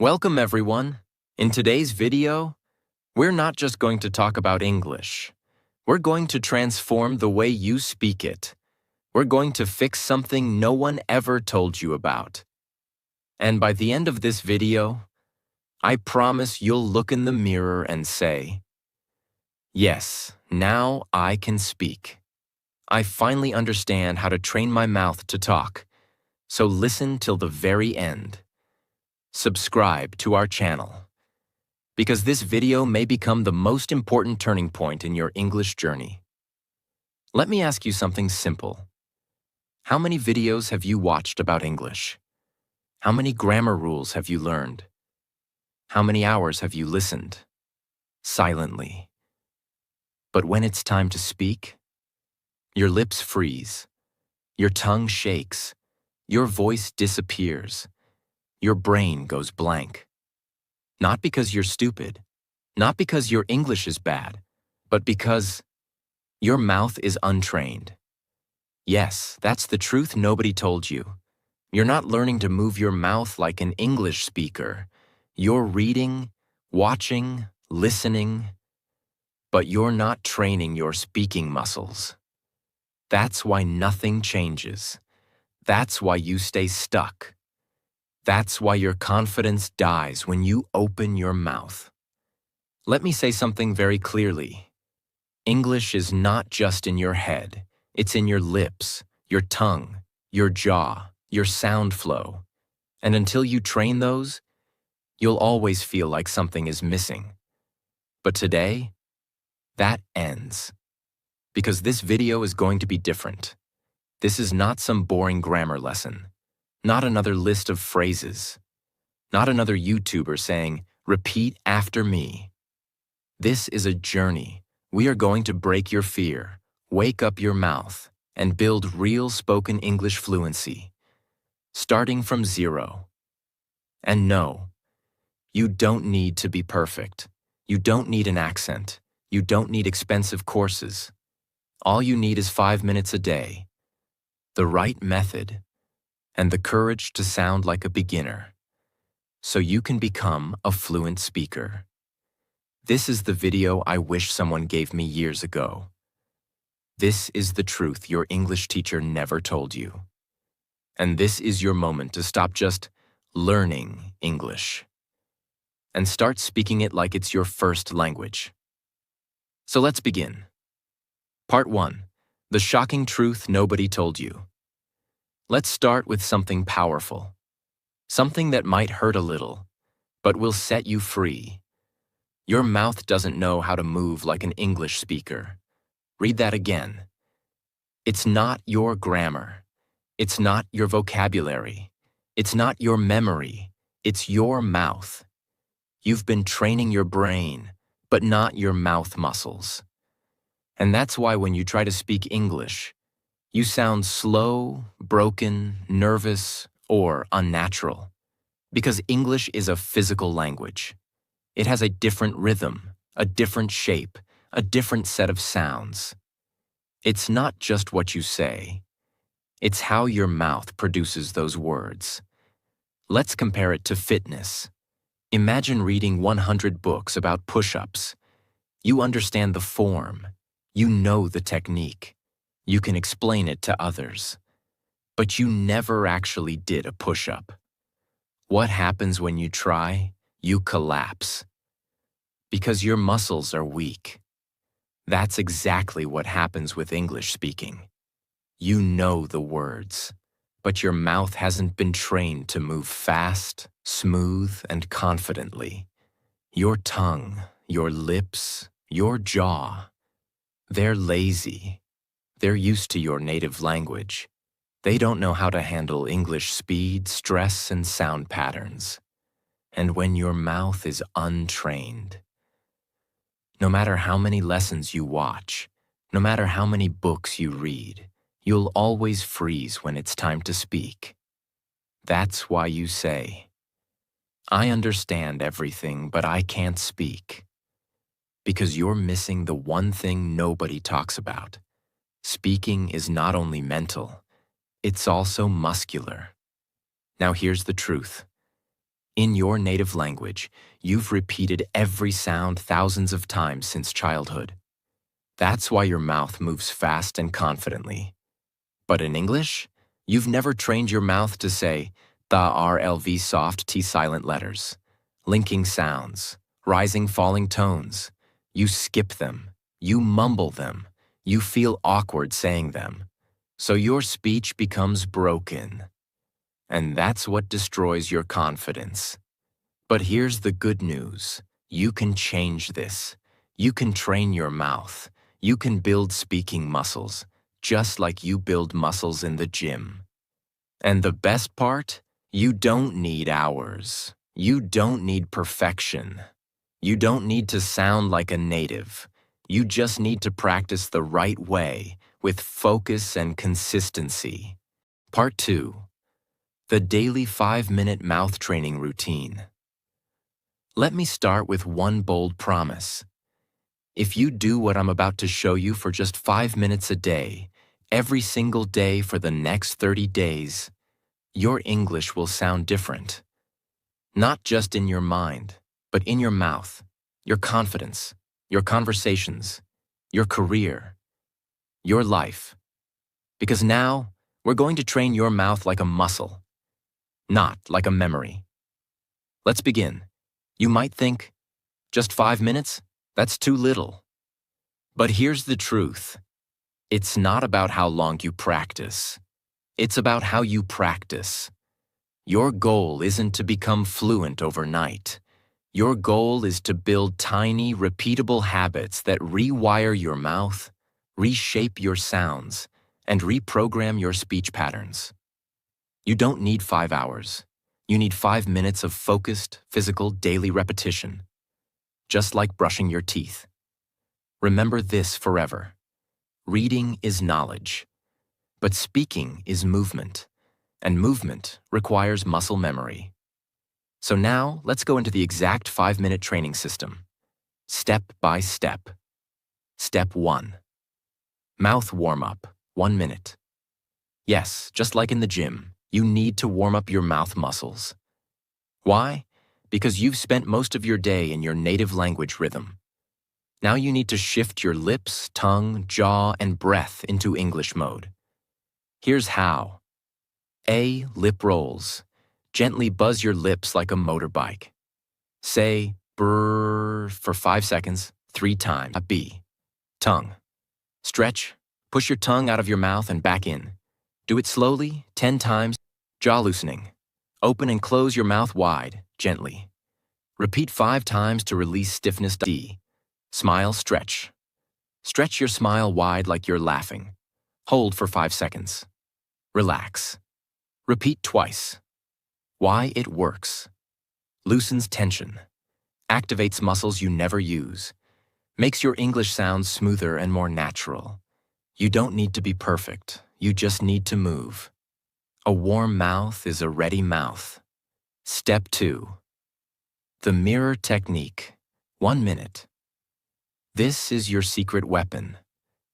Welcome everyone. In today's video, we're not just going to talk about English. We're going to transform the way you speak it. We're going to fix something no one ever told you about. And by the end of this video, I promise you'll look in the mirror and say, "Yes, now I can speak. I finally understand how to train my mouth to talk." So listen till the very end. Subscribe to our channel, because this video may become the most important turning point in your English journey. Let me ask you something simple. How many videos have you watched about English? How many grammar rules have you learned? How many hours have you listened? Silently. But when it's time to speak, your lips freeze, your tongue shakes, your voice disappears. Your brain goes blank. Not because you're stupid, not because your English is bad, but because your mouth is untrained. Yes, that's the truth nobody told you. You're not learning to move your mouth like an English speaker. You're reading, watching, listening, but you're not training your speaking muscles. That's why nothing changes. That's why you stay stuck. That's why your confidence dies when you open your mouth. Let me say something very clearly. English is not just in your head. It's in your lips, your tongue, your jaw, your sound flow. And until you train those, you'll always feel like something is missing. But today, that ends. Because this video is going to be different. This is not some boring grammar lesson. Not another list of phrases. Not another YouTuber saying, "Repeat after me." This is a journey. We are going to break your fear, wake up your mouth, and build real spoken English fluency, starting from zero. And no, you don't need to be perfect. You don't need an accent. You don't need expensive courses. All you need is 5 minutes a day, the right method, and the courage to sound like a beginner, so you can become a fluent speaker. This is the video I wish someone gave me years ago. This is the truth your English teacher never told you. And this is your moment to stop just learning English and start speaking it like it's your first language. So let's begin. Part 1. The shocking truth nobody told you. Let's start with something powerful. Something that might hurt a little, but will set you free. Your mouth doesn't know how to move like an English speaker. Read that again. It's not your grammar. It's not your vocabulary. It's not your memory. It's your mouth. You've been training your brain, but not your mouth muscles. And that's why when you try to speak English, you sound slow, broken, nervous, or unnatural. Because English is a physical language. It has a different rhythm, a different shape, a different set of sounds. It's not just what you say. It's how your mouth produces those words. Let's compare it to fitness. Imagine reading 100 books about push-ups. You understand the form. You know the technique. You can explain it to others. But you never actually did a push-up. What happens when you try? You collapse. Because your muscles are weak. That's exactly what happens with English speaking. You know the words, but your mouth hasn't been trained to move fast, smooth, and confidently. Your tongue, your lips, your jaw, they're lazy. They're used to your native language. They don't know how to handle English speed, stress, and sound patterns. And when your mouth is untrained, no matter how many lessons you watch, no matter how many books you read, you'll always freeze when it's time to speak. That's why you say, "I understand everything, but I can't speak." Because you're missing the one thing nobody talks about. Speaking is not only mental, it's also muscular. Now here's the truth. In your native language, you've repeated every sound thousands of times since childhood. That's why your mouth moves fast and confidently. But in English, you've never trained your mouth to say the RLV soft T silent letters, linking sounds, rising falling tones. You skip them, you mumble them, you feel awkward saying them. So your speech becomes broken. And that's what destroys your confidence. But here's the good news. You can change this. You can train your mouth. You can build speaking muscles, just like you build muscles in the gym. And the best part? You don't need hours. You don't need perfection. You don't need to sound like a native. You just need to practice the right way, with focus and consistency. Part 2. The daily 5-minute mouth training routine. Let me start with one bold promise. If you do what I'm about to show you for just 5 minutes a day, every single day for the next 30 days, your English will sound different. Not just in your mind, but in your mouth, your confidence, your conversations, your career, your life. Because now, we're going to train your mouth like a muscle, not like a memory. Let's begin. You might think, just 5 minutes? That's too little. But here's the truth. It's not about how long you practice. It's about how you practice. Your goal isn't to become fluent overnight. Your goal is to build tiny, repeatable habits that rewire your mouth, reshape your sounds, and reprogram your speech patterns. You don't need 5 hours. You need 5 minutes of focused, physical, daily repetition. Just like brushing your teeth. Remember this forever. Reading is knowledge, but speaking is movement, and movement requires muscle memory. So now, let's go into the exact 5-minute training system, step by step. Step 1. Mouth warm-up, 1 minute. Yes, just like in the gym, you need to warm up your mouth muscles. Why? Because you've spent most of your day in your native language rhythm. Now you need to shift your lips, tongue, jaw, and breath into English mode. Here's how. A. Lip rolls. Gently buzz your lips like a motorbike. Say brrr for 5 seconds, 3 times. B. Tongue. Stretch. Push your tongue out of your mouth and back in. Do it slowly, 10 times. Jaw loosening. Open and close your mouth wide, gently. Repeat 5 times to release stiffness. D. Smile, stretch. Stretch your smile wide like you're laughing. Hold for 5 seconds. Relax. Repeat twice. Why it works. Loosens tension. Activates muscles you never use. Makes your English sound smoother and more natural. You don't need to be perfect. You just need to move. A warm mouth is a ready mouth. Step 2. The mirror technique. 1 minute. This is your secret weapon.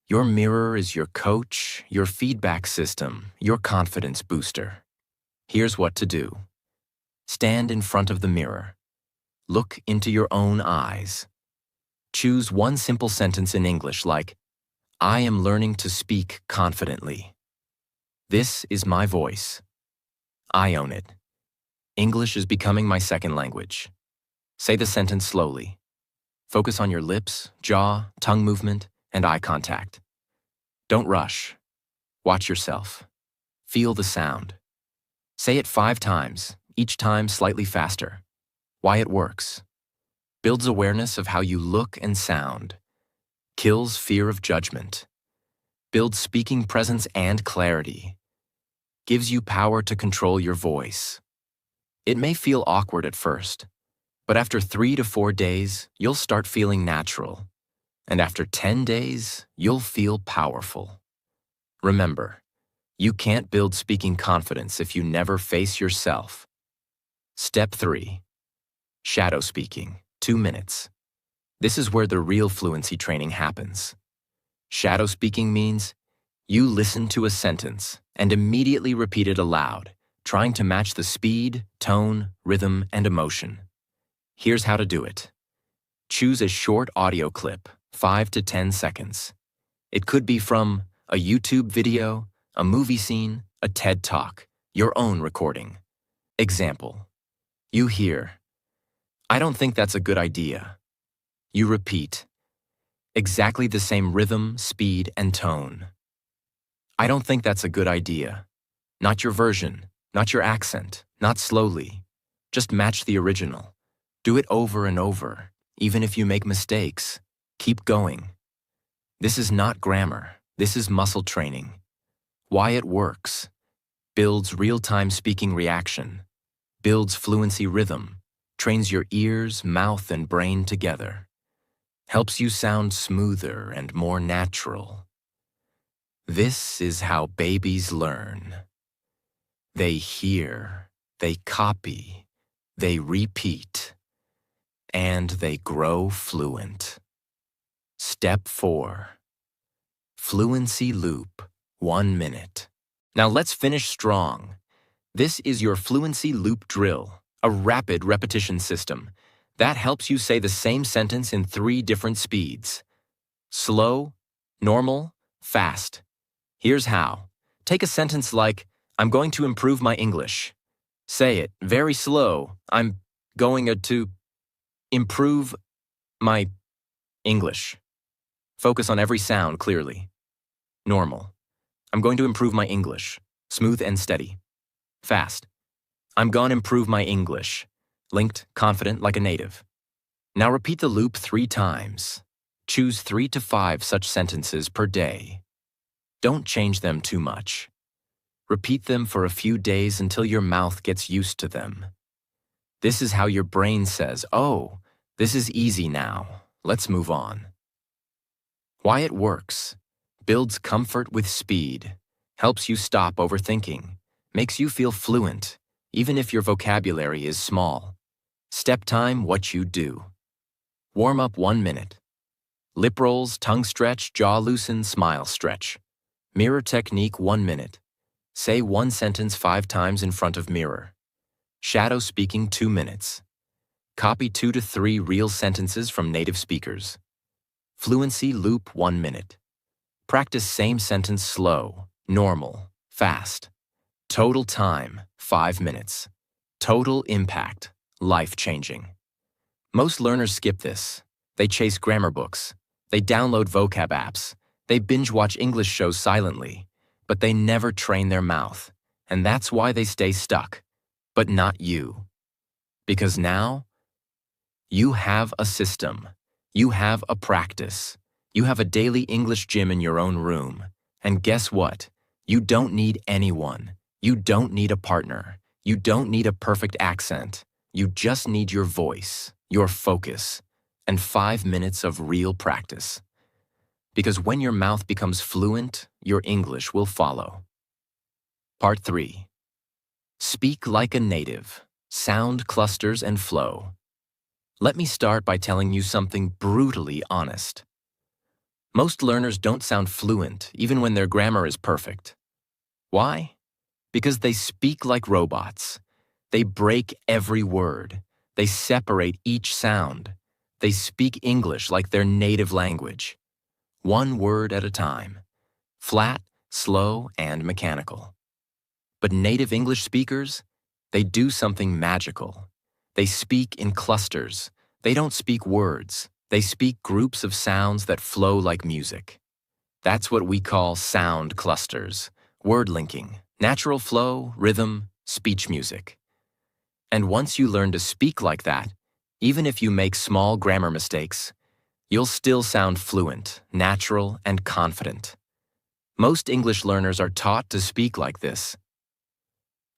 Your mirror is your coach, your feedback system, your confidence booster. Here's what to do. Stand in front of the mirror. Look into your own eyes. Choose one simple sentence in English like, I am learning to speak confidently. This is my voice. I own it. English is becoming my second language. Say the sentence slowly. Focus on your lips, jaw, tongue movement, and eye contact. Don't rush. Watch yourself. Feel the sound. Say it 5 times, each time slightly faster. Why it works. Builds awareness of how you look and sound. Kills fear of judgment. Builds speaking presence and clarity. Gives you power to control your voice. It may feel awkward at first, but after 3 to 4 days, you'll start feeling natural. And after 10 days, you'll feel powerful. Remember, you can't build speaking confidence if you never face yourself. Step 3. Shadow speaking, 2 minutes. This is where the real fluency training happens. Shadow speaking means you listen to a sentence and immediately repeat it aloud, trying to match the speed, tone, rhythm, and emotion. Here's how to do it. Choose a short audio clip, 5 to 10 seconds. It could be from a YouTube video, a movie scene, a TED Talk, your own recording. Example. You hear, "I don't think that's a good idea." You repeat, exactly the same rhythm, speed, and tone. "I don't think that's a good idea." Not your version, not your accent, not slowly. Just match the original. Do it over and over, even if you make mistakes. Keep going. This is not grammar. This is muscle training. Why it works. Builds real-time speaking reaction. Builds fluency rhythm. Trains your ears, mouth, and brain together. Helps you sound smoother and more natural. This is how babies learn. They hear, they copy, they repeat, and they grow fluent. Step 4. Fluency loop, 1 minute. Now let's finish strong. This is your fluency loop drill, a rapid repetition system that helps you say the same sentence in 3 different speeds. Slow, normal, fast. Here's how. Take a sentence like, "I'm going to improve my English." Say it very slow. "I'm going to improve my English." Focus on every sound clearly. Normal. "I'm going to improve my English." Smooth and steady. Fast. "I'm gonna improve my English." Linked, confident like a native. Now repeat the loop 3 times. Choose 3 to 5 such sentences per day. Don't change them too much. Repeat them for a few days until your mouth gets used to them. This is how your brain says, "Oh, this is easy now. Let's move on." Why it works. Builds comfort with speed. Helps you stop overthinking. Makes you feel fluent, even if your vocabulary is small. Step time, what you do. Warm up 1 minute. Lip rolls, tongue stretch, jaw loosen, smile stretch. Mirror technique 1 minute. Say 1 sentence 5 times in front of mirror. Shadow speaking 2 minutes. Copy 2 to 3 real sentences from native speakers. Fluency loop 1 minute. Practice same sentence slow, normal, fast. Total time 5 minutes. Total impact, life-changing. Most learners skip this. They chase grammar books. They download vocab apps. They binge-watch English shows silently. But they never train their mouth, and that's why they stay stuck. But not you. Because now, you have a system. You have a practice. You have a daily English gym in your own room. And guess what? You don't need anyone. You don't need a partner. You don't need a perfect accent. You just need your voice, your focus, and 5 minutes of real practice. Because when your mouth becomes fluent, your English will follow. Part 3. Speak like a native. Sound clusters and flow. Let me start by telling you something brutally honest. Most learners don't sound fluent even when their grammar is perfect. Why? Because they speak like robots. They break every word. They separate each sound. They speak English like their native language. 1 word at a time. Flat, slow, and mechanical. But native English speakers, they do something magical. They speak in clusters. They don't speak words. They speak groups of sounds that flow like music. That's what we call sound clusters, word linking, natural flow, rhythm, speech music. And once you learn to speak like that, even if you make small grammar mistakes, you'll still sound fluent, natural, and confident. Most English learners are taught to speak like this.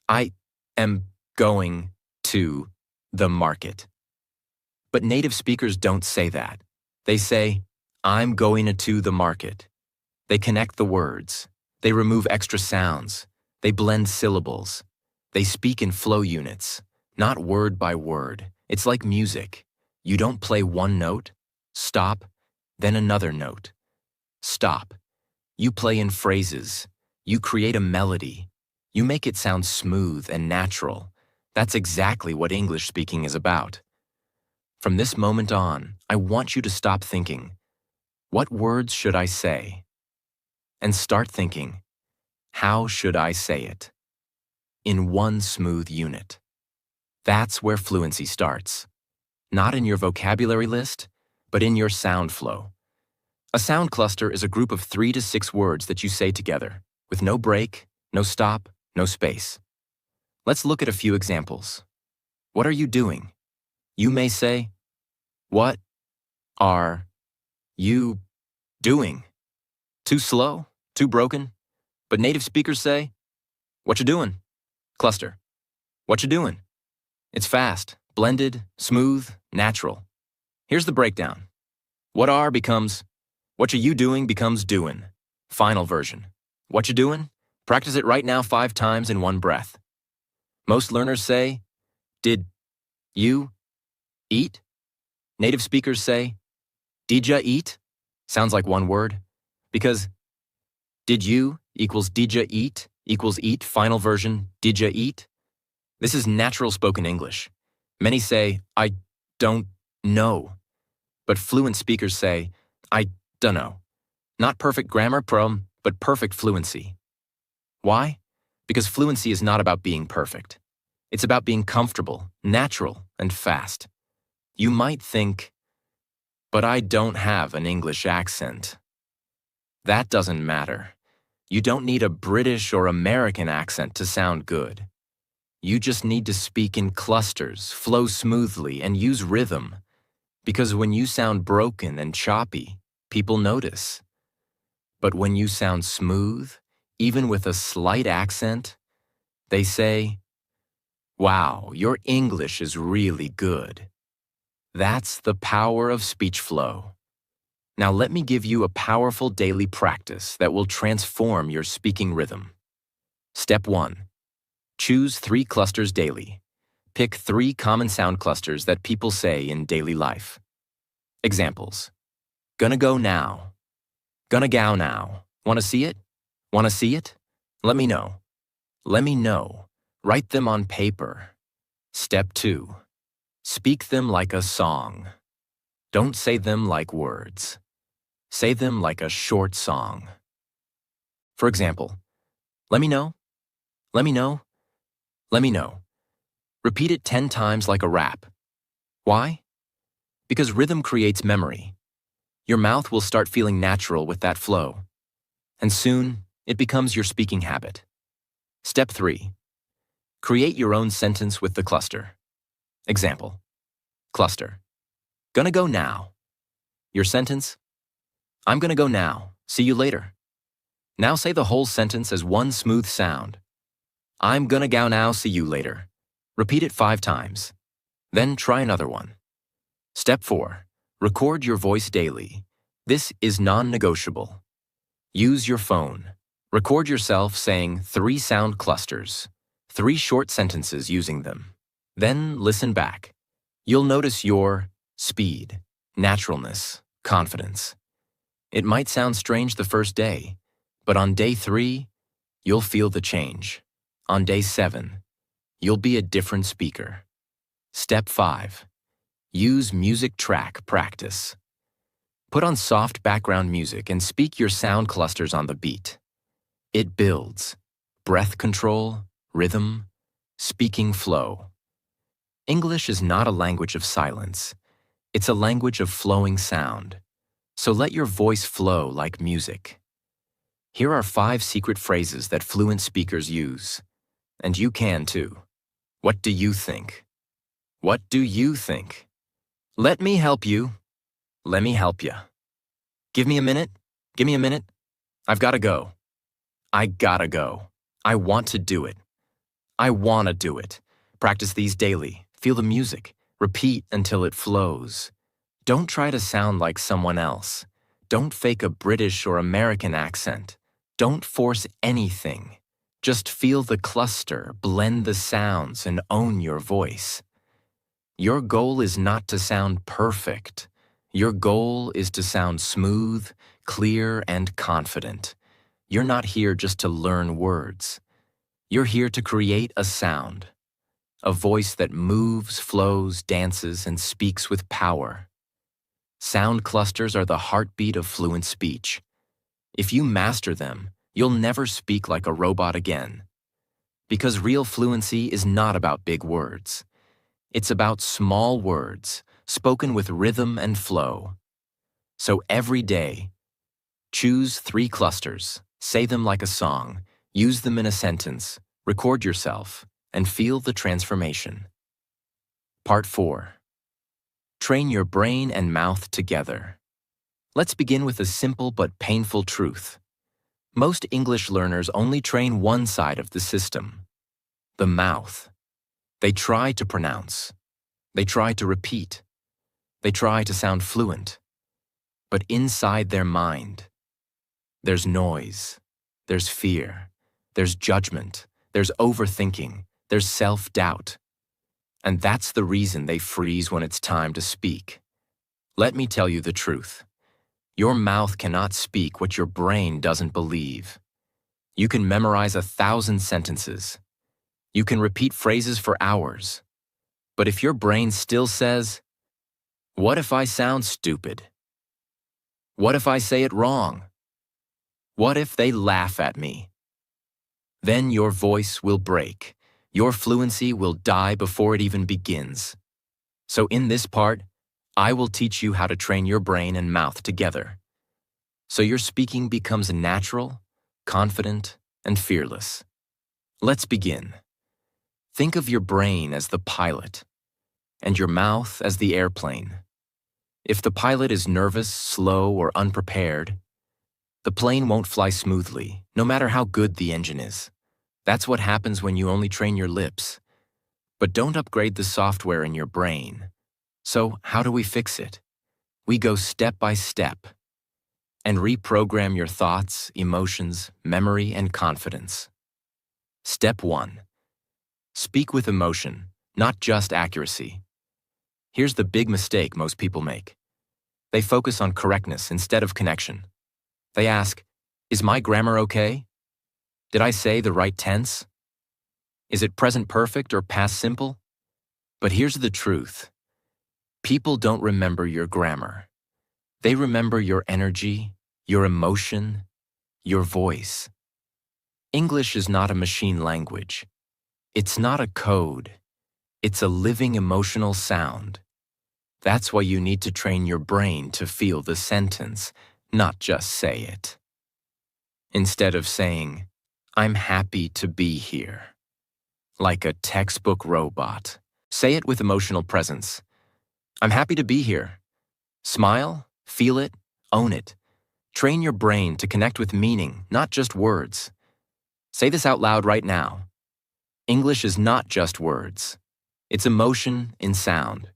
"I am going to the market." But native speakers don't say that. They say, "I'm going to the market." They connect the words. They remove extra sounds. They blend syllables. They speak in flow units, not word by word. It's like music. You don't play 1 note, stop, then another note. Stop. You play in phrases. You create a melody. You make it sound smooth and natural. That's exactly what English speaking is about. From this moment on, I want you to stop thinking, what words should I say? And start thinking, how should I say it? In one smooth unit. That's where fluency starts. Not in your vocabulary list, but in your sound flow. A sound cluster is a group of 3 to 6 words that you say together, with no break, no stop, no space. Let's look at a few examples. What are you doing? You may say, what are you doing? Too slow? Too broken? But native speakers say, what you doing? Cluster. What you doing? It's fast, blended, smooth, natural. Here's the breakdown. What are becomes, what you doing becomes doing. Final version. What you doing? Practice it right now 5 times in one breath. Most learners say, did you eat? Native speakers say, did ya eat? Sounds like one word, because did you equals did ya eat equals eat, final version, did ya eat? This is natural spoken English. Many say, I don't know. But fluent speakers say, I dunno. Not perfect grammar, but perfect fluency. Why? Because fluency is not about being perfect. It's about being comfortable, natural, and fast. You might think, but I don't have an English accent. That doesn't matter. You don't need a British or American accent to sound good. You just need to speak in clusters, flow smoothly, and use rhythm. Because when you sound broken and choppy, people notice. But when you sound smooth, even with a slight accent, they say, wow, your English is really good. That's the power of speech flow. Now let me give you a powerful daily practice that will transform your speaking rhythm. Step 1. Choose 3 clusters daily. Pick 3 common sound clusters that people say in daily life. Examples. Gonna go now. Gonna go now. Wanna see it? Wanna see it? Let me know. Let me know. Write them on paper. Step 2. Speak them like a song. Don't say them like words. Say them like a short song. For example, let me know. Let me know. Let me know. Repeat it 10 times like a rap. Why? Because rhythm creates memory. Your mouth will start feeling natural with that flow. And soon, it becomes your speaking habit. Step 3. Create your own sentence with the cluster. Example. Cluster. Gonna go now. Your sentence. I'm gonna go now. See you later. Now say the whole sentence as one smooth sound. I'm gonna go now. See you later. Repeat it 5 times. Then try another one. Step 4. Record your voice daily. This is non-negotiable. Use your phone. Record yourself saying 3 sound clusters, 3 short sentences using them. Then listen back. You'll notice your speed, naturalness, confidence. It might sound strange the first day, but on day 3, you'll feel the change. On day 7, you'll be a different speaker. Step 5. Use music track practice. Put on soft background music and speak your sound clusters on the beat. It builds breath control, rhythm, speaking flow. English is not a language of silence. It's a language of flowing sound. So let your voice flow like music. Here are 5 secret phrases that fluent speakers use. And you can too. What do you think? What do you think? Let me help you. Let me help you. Give me a minute. Give me a minute. I've gotta go. I gotta go. I want to do it. I wanna do it. Practice these daily. Feel the music. Repeat until it flows. Don't try to sound like someone else. Don't fake a British or American accent. Don't force anything. Just feel the cluster, blend the sounds, and own your voice. Your goal is not to sound perfect. Your goal is to sound smooth, clear, and confident. You're not here just to learn words. You're here to create a sound, a voice that moves, flows, dances, and speaks with power. Sound clusters are the heartbeat of fluent speech. If you master them, you'll never speak like a robot again. Because real fluency is not about big words. It's about small words, spoken with rhythm and flow. So every day, choose 3 clusters, say them like a song, use them in a sentence, record yourself, and feel the transformation. Part 4. Train your brain and mouth together. Let's begin with a simple but painful truth. Most English learners only train one side of the system, the mouth. They try to pronounce. They try to repeat. They try to sound fluent. But inside their mind, there's noise, there's fear, there's judgment, there's overthinking, there's self-doubt. And that's the reason they freeze when it's time to speak. Let me tell you the truth. Your mouth cannot speak what your brain doesn't believe. You can memorize 1,000 sentences. You can repeat phrases for hours. But if your brain still says, "What if I sound stupid? What if I say it wrong? What if they laugh at me?" Then your voice will break. Your fluency will die before it even begins. So in this part, I will teach you how to train your brain and mouth together, so your speaking becomes natural, confident, and fearless. Let's begin. Think of your brain as the pilot, and your mouth as the airplane. If the pilot is nervous, slow, or unprepared, the plane won't fly smoothly, no matter how good the engine is. That's what happens when you only train your lips. But don't upgrade the software in your brain. So how do we fix it? We go step by step and reprogram your thoughts, emotions, memory, and confidence. Step 1. Speak with emotion, not just accuracy. Here's the big mistake most people make. They focus on correctness instead of connection. They ask, "Is my grammar okay? Did I say the right tense? Is it present perfect or past simple?" But here's the truth. People don't remember your grammar. They remember your energy, your emotion, your voice. English is not a machine language. It's not a code. It's a living emotional sound. That's why you need to train your brain to feel the sentence, not just say it. Instead of saying, "I'm happy to be here," like a textbook robot, say it with emotional presence. "I'm happy to be here." Smile, feel it, own it. Train your brain to connect with meaning, not just words. Say this out loud right now. English is not just words. It's emotion in sound.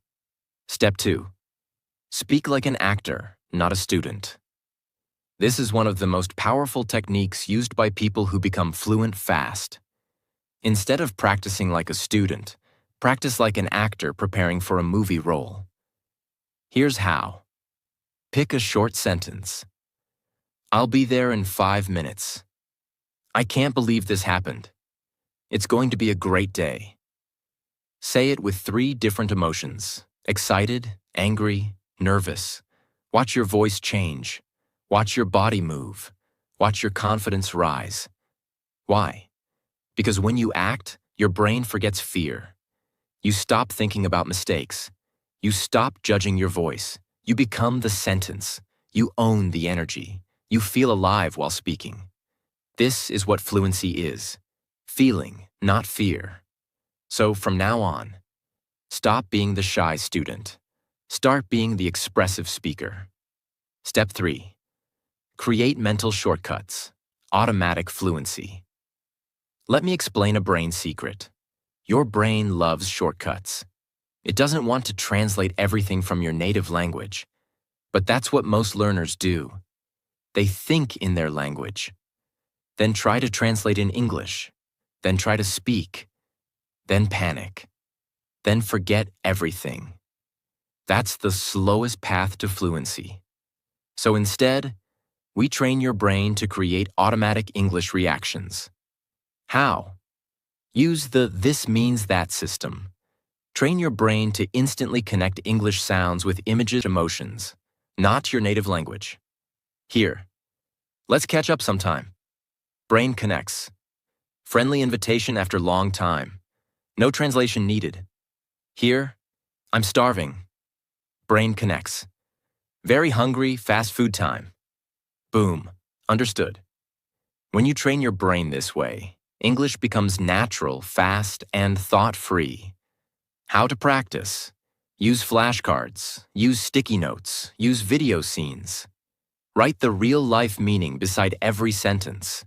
Step 2. Speak like an actor, not a student. This is one of the most powerful techniques used by people who become fluent fast. Instead of practicing like a student, practice like an actor preparing for a movie role. Here's how. Pick a short sentence. "I'll be there in 5 minutes. I can't believe this happened. It's going to be a great day." Say it with 3 different emotions: excited, angry, nervous. Watch your voice change. Watch your body move. Watch your confidence rise. Why? Because when you act, your brain forgets fear. You stop thinking about mistakes. You stop judging your voice. You become the sentence. You own the energy. You feel alive while speaking. This is what fluency is. Feeling, not fear. So from now on, stop being the shy student. Start being the expressive speaker. Step 3. Create mental shortcuts. Automatic fluency. Let me explain a brain secret. Your brain loves shortcuts. It doesn't want to translate everything from your native language. But that's what most learners do. They think in their language, then try to translate in English, then try to speak, then panic, then forget everything. That's the slowest path to fluency. So instead, we train your brain to create automatic English reactions. How? Use the "this means that" system. Train your brain to instantly connect English sounds with images, emotions, not your native language. Here, let's catch up sometime. Brain connects. Friendly invitation after long time. No translation needed. Here, I'm starving. Brain connects. Very hungry, fast food time. Boom. Understood. When you train your brain this way, English becomes natural, fast, and thought-free. How to practice? Use flashcards, use sticky notes, use video scenes. Write the real-life meaning beside every sentence.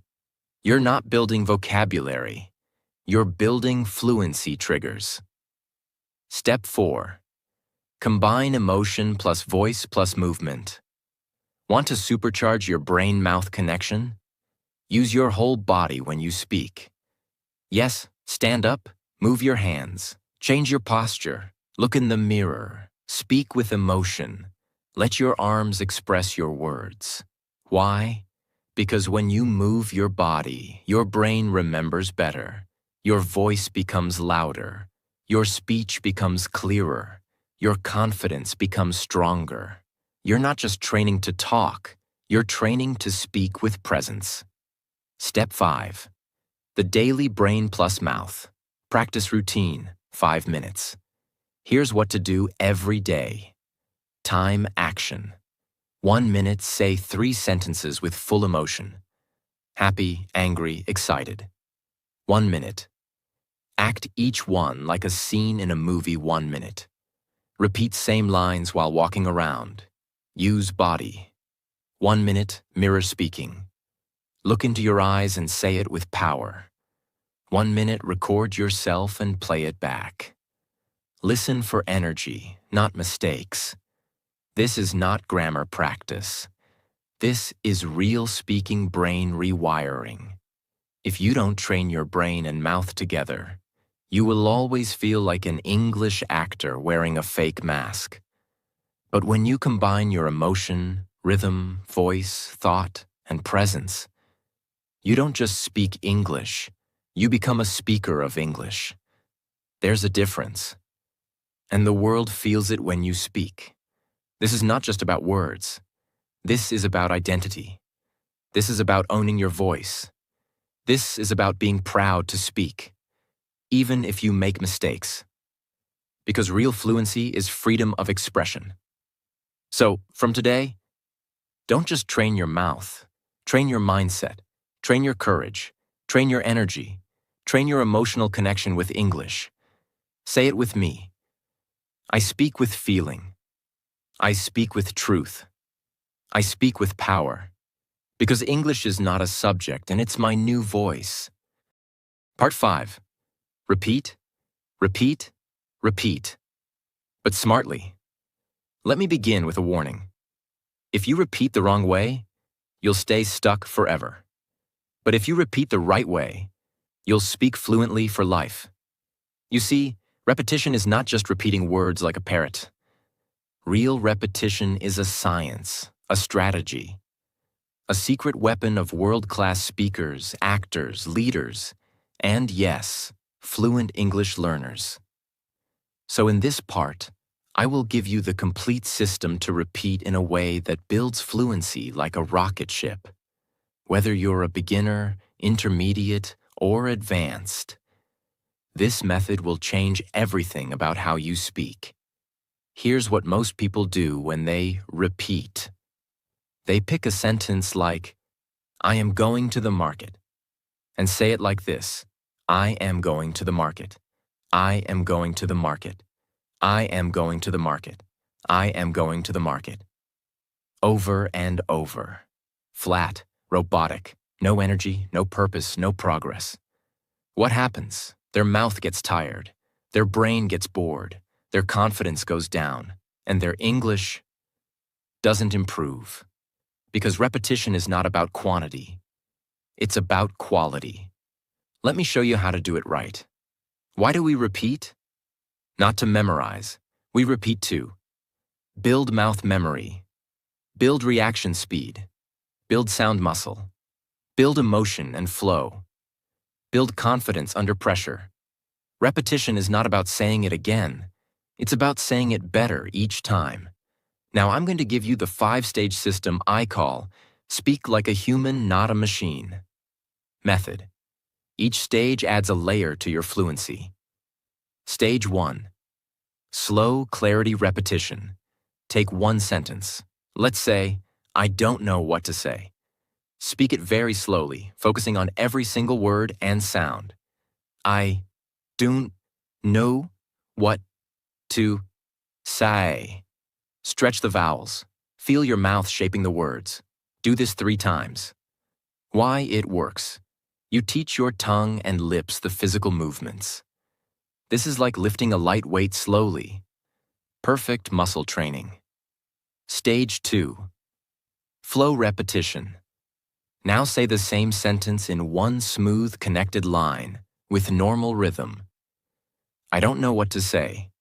You're not building vocabulary. You're building fluency triggers. Step 4. Combine emotion plus voice plus movement. Want to supercharge your brain-mouth connection? Use your whole body when you speak. Yes, stand up, move your hands, change your posture, look in the mirror, speak with emotion. Let your arms express your words. Why? Because when you move your body, your brain remembers better. Your voice becomes louder. Your speech becomes clearer. Your confidence becomes stronger. You're not just training to talk, you're training to speak with presence. Step 5. The daily brain plus mouth. Practice routine, 5 minutes. Here's what to do every day. Time action. 1 minute, say 3 sentences with full emotion. Happy, angry, excited. 1 minute. Act each one like a scene in a movie. 1 minute. Repeat same lines while walking around. Use body. 1 minute, mirror speaking. Look into your eyes and say it with power. 1 minute, record yourself and play it back. Listen for energy, not mistakes. This is not grammar practice. This is real speaking brain rewiring. If you don't train your brain and mouth together, you will always feel like an English actor wearing a fake mask. But when you combine your emotion, rhythm, voice, thought, and presence, you don't just speak English, you become a speaker of English. There's a difference. And the world feels it when you speak. This is not just about words. This is about identity. This is about owning your voice. This is about being proud to speak, even if you make mistakes. Because real fluency is freedom of expression. So, from today, don't just train your mouth, train your mindset. Train your courage, train your energy, train your emotional connection with English. Say it with me. I speak with feeling. I speak with truth. I speak with power. Because English is not a subject and it's my new voice. Part 5. Repeat, repeat, repeat. But smartly. Let me begin with a warning. If you repeat the wrong way, you'll stay stuck forever. But if you repeat the right way, you'll speak fluently for life. You see, repetition is not just repeating words like a parrot. Real repetition is a science, a strategy, a secret weapon of world-class speakers, actors, leaders, and yes, fluent English learners. So in this part, I will give you the complete system to repeat in a way that builds fluency like a rocket ship. Whether you're a beginner, intermediate, or advanced, this method will change everything about how you speak. Here's what most people do when they repeat. They pick a sentence like, I am going to the market, and say it like this, I am going to the market. I am going to the market. I am going to the market. I am going to the market. Over and over. Flat. Robotic, no energy, no purpose, no progress. What happens? Their mouth gets tired, their brain gets bored, their confidence goes down, and their English doesn't improve. Because repetition is not about quantity, it's about quality. Let me show you how to do it right. Why do we repeat? Not to memorize. We repeat to build mouth memory, build reaction speed, build sound muscle, build emotion and flow. Build confidence under pressure. Repetition is not about saying it again. It's about saying it better each time. Now I'm going to give you the 5-stage system I call Speak Like a Human, Not a Machine. Method. Each stage adds a layer to your fluency. Stage 1. Slow clarity repetition. Take one sentence. Let's say, I don't know what to say. Speak it very slowly, focusing on every single word and sound. I don't know what to say. Stretch the vowels. Feel your mouth shaping the words. Do this 3 times. Why it works. You teach your tongue and lips the physical movements. This is like lifting a light weight slowly. Perfect muscle training. Stage 2. Flow repetition. Now say the same sentence in one smooth, connected line with normal rhythm. I don't know what to say.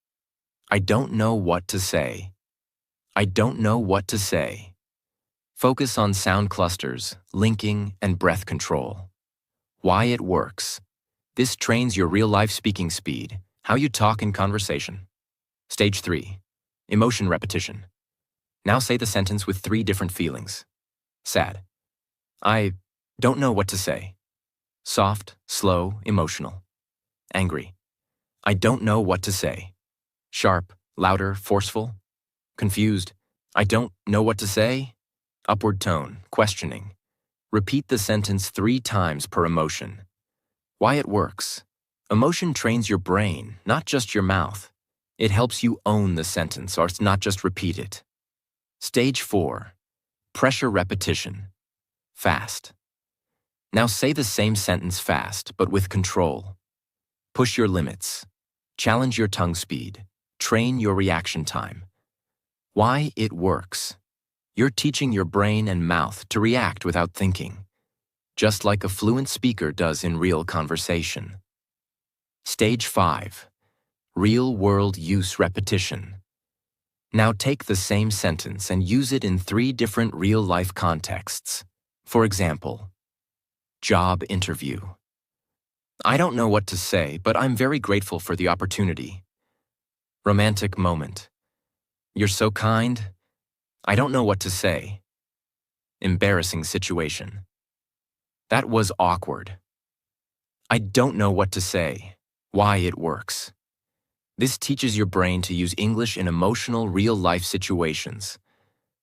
I don't know what to say. I don't know what to say. Focus on sound clusters, linking, and breath control. Why it works. This trains your real-life speaking speed, how you talk in conversation. Stage 3. Emotion repetition. Now say the sentence with 3 different feelings. Sad. I don't know what to say. Soft, slow, emotional. Angry. I don't know what to say. Sharp, louder, forceful. Confused. I don't know what to say. Upward tone, questioning. Repeat the sentence 3 times per emotion. Why it works. Emotion trains your brain, not just your mouth. It helps you own the sentence or not just repeat it. Stage 4. Pressure repetition. Fast. Now say the same sentence fast, but with control. Push your limits. Challenge your tongue speed. Train your reaction time. Why it works. You're teaching your brain and mouth to react without thinking, just like a fluent speaker does in real conversation. Stage 5. Real-world use repetition. Now take the same sentence and use it in 3 different real-life contexts. For example, job interview. I don't know what to say, but I'm very grateful for the opportunity. Romantic moment. You're so kind. I don't know what to say. Embarrassing situation. That was awkward. I don't know what to say. Why it works. This teaches your brain to use English in emotional, real-life situations,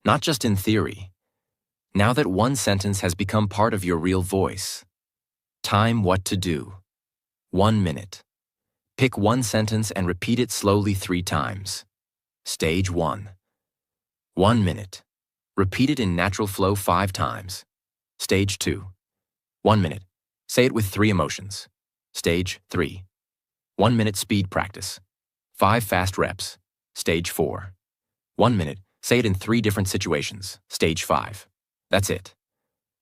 not just in theory. Now that one sentence has become part of your real voice. Time what to do. 1 minute. Pick one sentence and repeat it slowly 3 times. Stage 1. 1 minute. Repeat it in natural flow 5 times. Stage 2. 1 minute. Say it with 3 emotions. Stage 3. 1 minute speed practice. 5 fast reps. Stage 4. 1 minute. Say it in 3 different situations. Stage 5. That's it.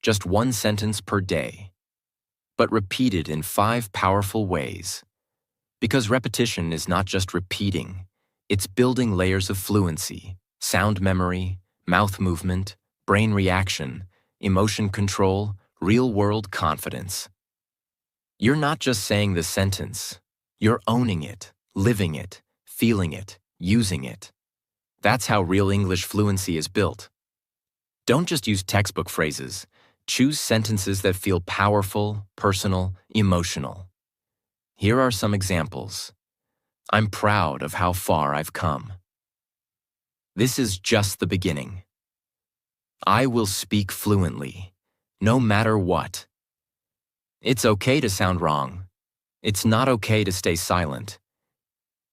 Just 1 sentence per day. But repeated in 5 powerful ways. Because repetition is not just repeating, it's building layers of fluency, sound memory, mouth movement, brain reaction, emotion control, real-world confidence. You're not just saying the sentence, you're owning it, living it, feeling it, using it. That's how real English fluency is built. Don't just use textbook phrases. Choose sentences that feel powerful, personal, emotional. Here are some examples. I'm proud of how far I've come. This is just the beginning. I will speak fluently, no matter what. It's okay to sound wrong. It's not okay to stay silent.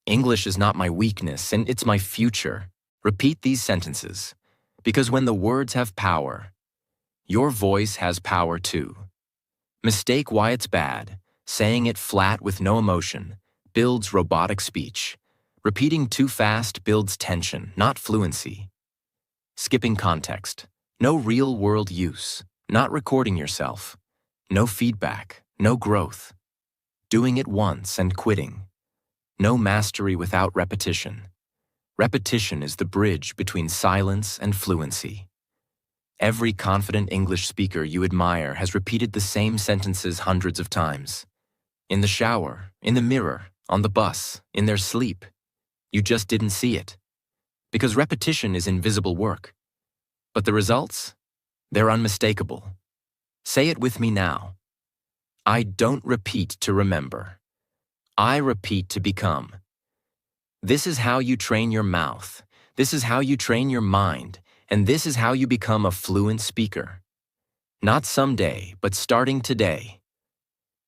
English is not my weakness, and it's my future. Repeat these sentences, because when the words have power, your voice has power too. Mistake why it's bad. Saying it flat with no emotion builds robotic speech. Repeating too fast builds tension, not fluency. Skipping context. No real-world use. Not recording yourself. No feedback. No growth. Doing it once and quitting. No mastery without repetition. Repetition is the bridge between silence and fluency. Every confident English speaker you admire has repeated the same sentences hundreds of times. In the shower, in the mirror, on the bus, in their sleep. You just didn't see it. Because repetition is invisible work. But the results? They're unmistakable. Say it with me now. I don't repeat to remember. I repeat to become. This is how you train your mouth. This is how you train your mind. And this is how you become a fluent speaker. Not someday, but starting today.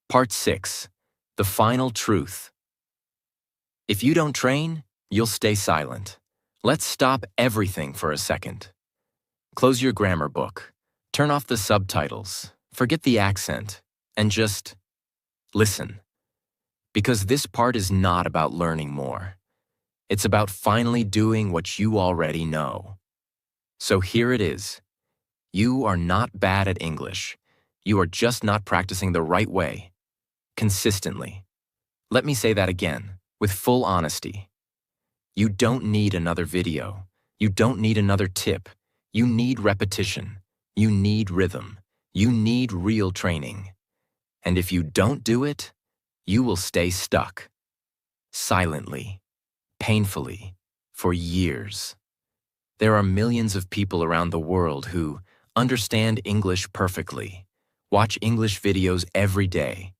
Part 6. The final truth. If you don't train, you'll stay silent. Let's stop everything for a second. Close your grammar book. Turn off the subtitles. Forget the accent. And just listen. Because this part is not about learning more. It's about finally doing what you already know. So here it is. You are not bad at English. You are just not practicing the right way, consistently. Let me say that again, with full honesty. You don't need another video. You don't need another tip. You need repetition. You need rhythm. You need real training. And if you don't do it, you will stay stuck. Silently, painfully, for years. There are millions of people around the world who understand English perfectly, watch English videos every day,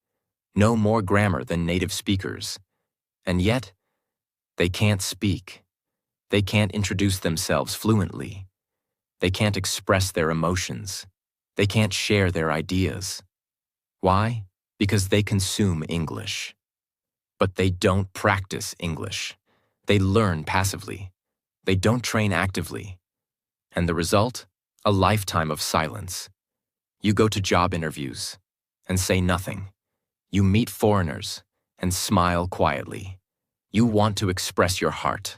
know more grammar than native speakers, and yet, they can't speak. They can't introduce themselves fluently. They can't express their emotions. They can't share their ideas. Why? Because they consume English. But they don't practice English. They learn passively. They don't train actively. And the result? A lifetime of silence. You go to job interviews and say nothing. You meet foreigners and smile quietly. You want to express your heart,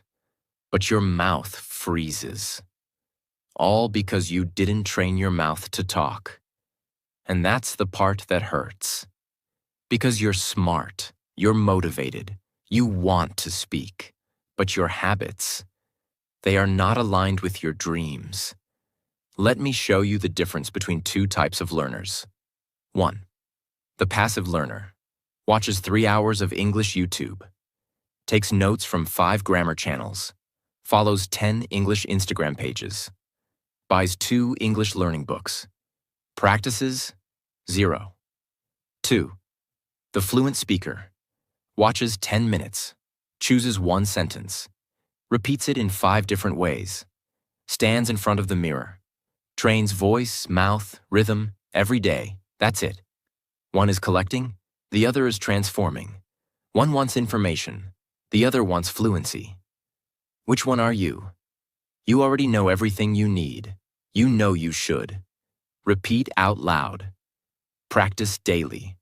but your mouth freezes. All because you didn't train your mouth to talk. And that's the part that hurts. Because you're smart, you're motivated, you want to speak, but your habits, they are not aligned with your dreams. Let me show you the difference between two types of learners. 1. The passive learner watches 3 hours of English YouTube, takes notes from 5 grammar channels, follows 10 English Instagram pages, buys 2 English learning books, practices 0. 2. The fluent speaker watches 10 minutes, chooses 1 sentence, repeats it in 5 different ways, stands in front of the mirror, trains voice, mouth, rhythm every day. That's it. One is collecting, the other is transforming. One wants information, the other wants fluency. Which one are you? You already know everything you need. You know you should. Repeat out loud. Practice daily.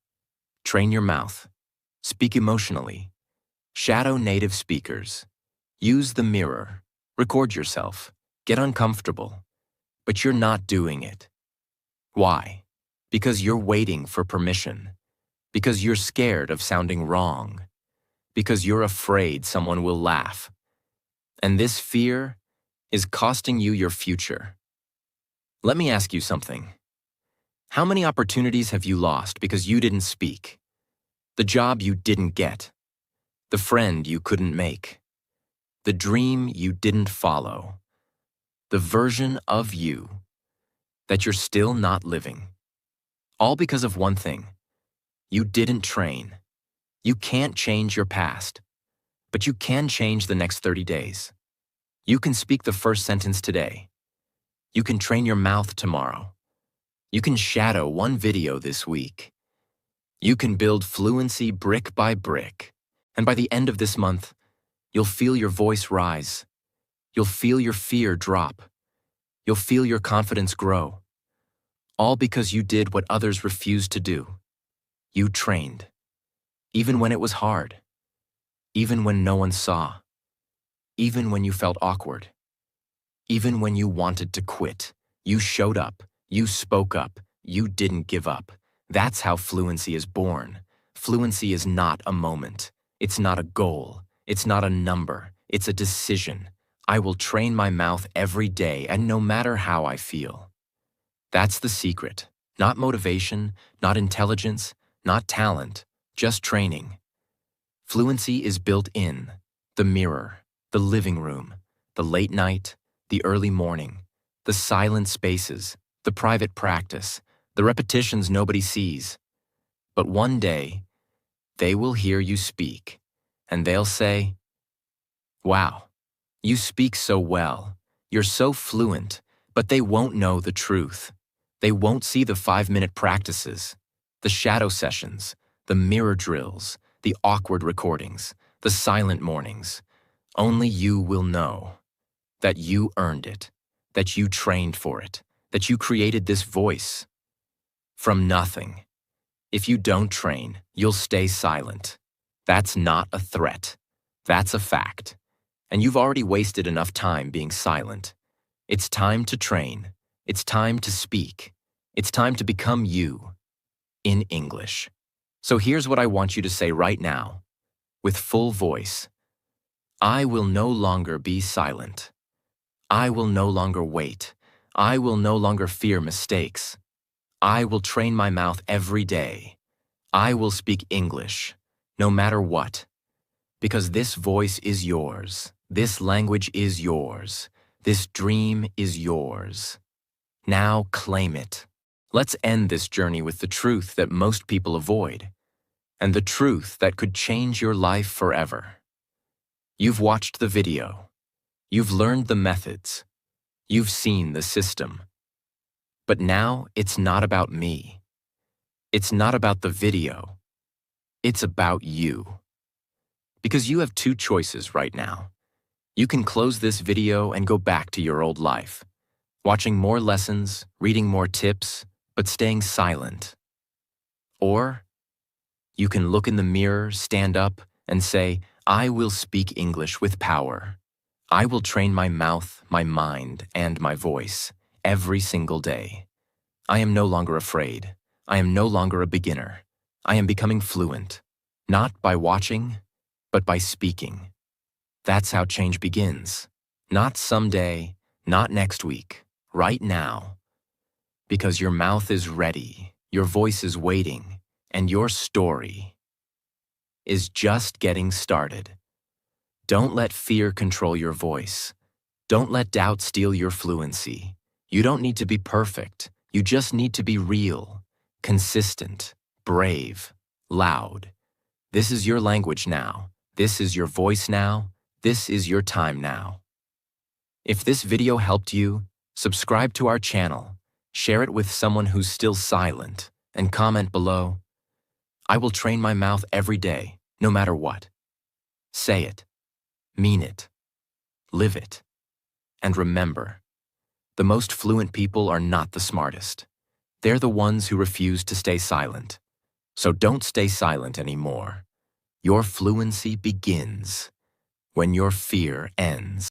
Train your mouth. Speak emotionally. Shadow native speakers. Use the mirror. Record yourself. Get uncomfortable. But you're not doing it. Why? Because you're waiting for permission. Because you're scared of sounding wrong. Because you're afraid someone will laugh. And this fear is costing you your future. Let me ask you something. How many opportunities have you lost because you didn't speak? The job you didn't get. The friend you couldn't make. The dream you didn't follow. The version of you that you're still not living. All because of one thing. You didn't train. You can't change your past, but you can change the next 30 days. You can speak the first sentence today. You can train your mouth tomorrow. You can shadow 1 video this week. You can build fluency brick by brick. And by the end of this month, you'll feel your voice rise. You'll feel your fear drop. You'll feel your confidence grow. All because you did what others refused to do. You trained. Even when it was hard. Even when no one saw. Even when you felt awkward. Even when you wanted to quit. You showed up. You spoke up. You didn't give up. That's how fluency is born. Fluency is not a moment. It's not a goal. It's not a number. It's a decision. I will train my mouth every day and no matter how I feel. That's the secret. Not motivation, not intelligence, not talent, just training. Fluency is built in the mirror, the living room, the late night, the early morning, the silent spaces, the private practice, the repetitions nobody sees. But one day, they will hear you speak, and they'll say, "Wow, you speak so well. You're so fluent," but they won't know the truth. They won't see the 5-minute practices, the shadow sessions, the mirror drills, the awkward recordings, the silent mornings. Only you will know that you earned it, that you trained for it, that you created this voice from nothing. If you don't train, you'll stay silent. That's not a threat. That's a fact. And you've already wasted enough time being silent. It's time to train. It's time to speak. It's time to become you in English. So here's what I want you to say right now, with full voice. I will no longer be silent. I will no longer wait. I will no longer fear mistakes. I will train my mouth every day. I will speak English, no matter what. Because this voice is yours. This language is yours. This dream is yours. Now claim it. Let's end this journey with the truth that most people avoid, and the truth that could change your life forever. You've watched the video. You've learned the methods. You've seen the system. But now it's not about me. It's not about the video. It's about you. Because you have two choices right now. You can close this video and go back to your old life, watching more lessons, reading more tips, but staying silent. Or you can look in the mirror, stand up, and say, I will speak English with power. I will train my mouth, my mind, and my voice every single day. I am no longer afraid. I am no longer a beginner. I am becoming fluent, not by watching, but by speaking. That's how change begins. Not someday, not next week, right now. Because your mouth is ready, your voice is waiting, and your story is just getting started. Don't let fear control your voice. Don't let doubt steal your fluency. You don't need to be perfect. You just need to be real, consistent, brave, loud. This is your language now. This is your voice now. This is your time now. If this video helped you, subscribe to our channel, share it with someone who's still silent, and comment below. I will train my mouth every day, no matter what. Say it. Mean it. Live it. And remember, the most fluent people are not the smartest. They're the ones who refuse to stay silent. So don't stay silent anymore. Your fluency begins when your fear ends.